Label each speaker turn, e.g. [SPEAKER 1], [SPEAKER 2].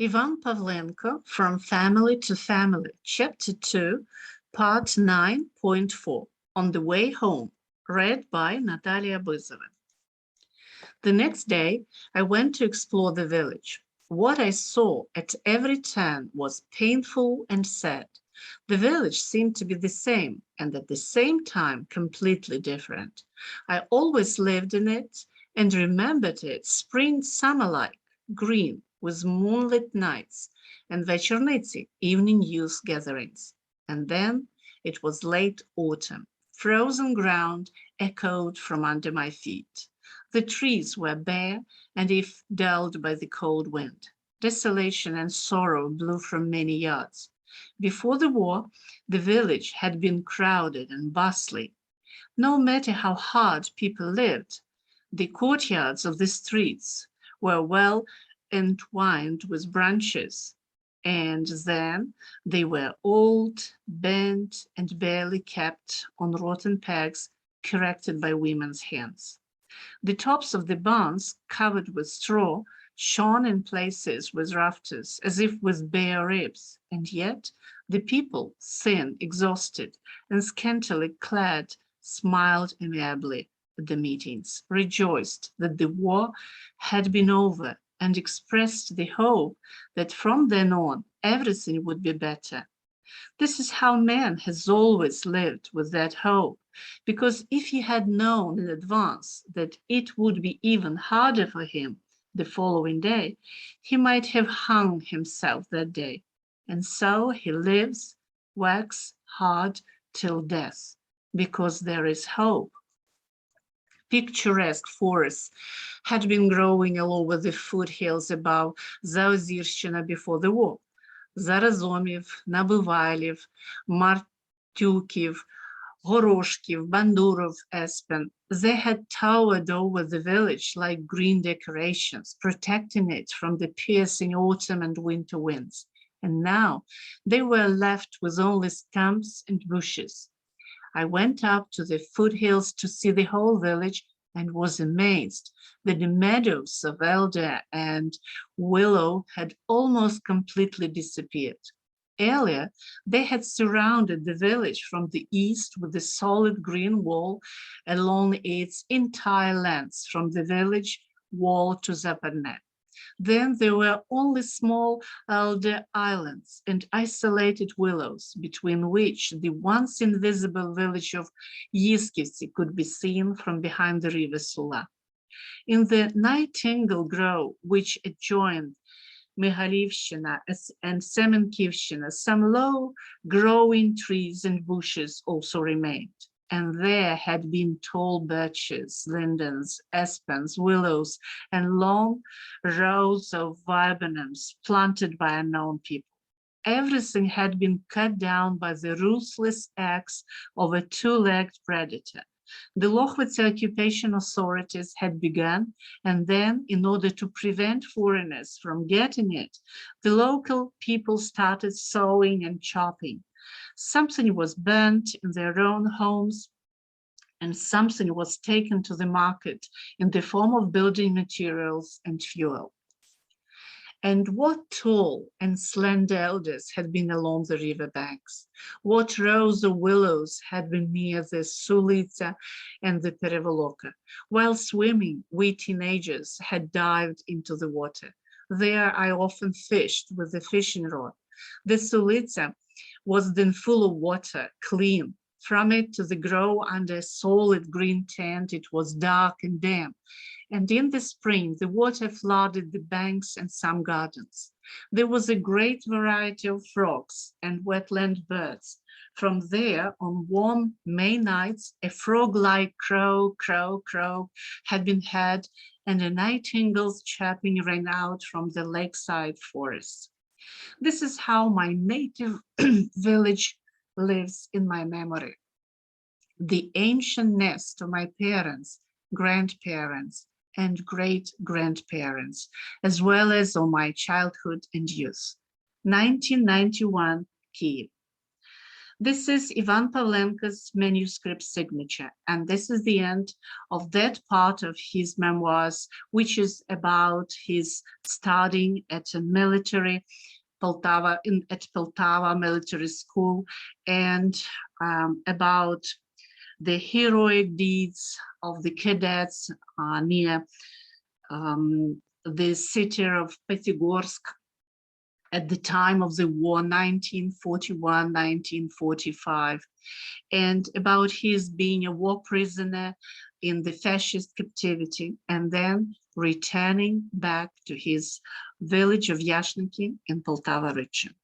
[SPEAKER 1] I.Pavlenko, From Family to Family, Chapter 2, Part 9.4, On the Way Home, read by Natalia Buzova. The next day, I went to explore the village. What I saw at every turn was painful and sad. The village seemed to be the same, and at the same time completely different. I always lived in it and remembered it spring summer-like, green, with moonlit nights, and вечорниці, evening youth gatherings. And then it was late autumn. Frozen ground echoed from under my feet. The trees were bare and if dulled by the cold wind. Desolation and sorrow blew from many yards. Before the war, the village had been crowded and bustling. No matter how hard people lived, the courtyards of the streets were well entwined with branches, and then they were old, bent, and barely kept on rotten pegs erected by women's hands. The tops of the barns, covered with straw, shone in places with rafters, as if with bare ribs, and yet the people, thin, exhausted, and scantily clad, smiled amiably at the meetings, rejoiced that the war had been over, and expressed the hope that from then on everything would be better. This is how man has always lived, with that hope, because if he had known in advance that it would be even harder for him the following day, he might have hung himself that day. And so he lives, works hard till death, because there is hope. Picturesque forests had been growing all over the foothills above Zaozirщина before the war. Заразомів, Набивайлів, Мартюків, Горошків, Бандуров, Aspen. They had towered over the village like green decorations, protecting it from the piercing autumn and winter winds. And now they were left with only stumps and bushes. I went up to the foothills to see the whole village and was amazed that the meadows of elder and willow had almost completely disappeared. Earlier, they had surrounded the village from the east with a solid green wall along its entire length from the village wall to западне. Then there were only small elder islands and isolated willows, between which the once invisible village of Yiskivci could be seen from behind the river Sula. In the Nightingale Grove, which adjoined Mihalivщина and Semenkivщина, some low growing trees and bushes also remained. And there had been tall birches, lindens, aspens, willows, and long rows of viburnums planted by unknown people. Everything had been cut down by the ruthless axe of a two-legged predator. The Lochwitzer occupation authorities had begun, and then, in order to prevent foreigners from getting it, the local people started sawing and chopping. Something was burnt in their own homes, and something was taken to the market in the form of building materials and fuel. And what tall and slender elders had been along the river banks, what rows of willows had been near the Sulitsa and the Perevoloka. While swimming, we teenagers had dived into the water. There I often fished with a fishing rod. The Sulitsa was then full of water, clean. From it to the grove under a solid green tent, it was dark and damp. And in the spring, the water flooded the banks and some gardens. There was a great variety of frogs and wetland birds. From there, on warm May nights, a frog-like crow, crow, crow had been heard, and a nightingale's chirping rang out from the lakeside forest. This is how my native village lives in my memory. The ancient nest of my parents, grandparents, and great-grandparents, as well as of my childhood and youth. 1991, Kiev. This is I.Pavlenko's manuscript signature, and this is the end of that part of his memoirs, which is about his studying at a military at Poltava military school, and about the heroic deeds of the cadets near the city of Petigorsk at the time of the war, 1941-1945, and about his being a war prisoner in the fascist captivity, and then returning back to his village of Yashniki in Poltava region.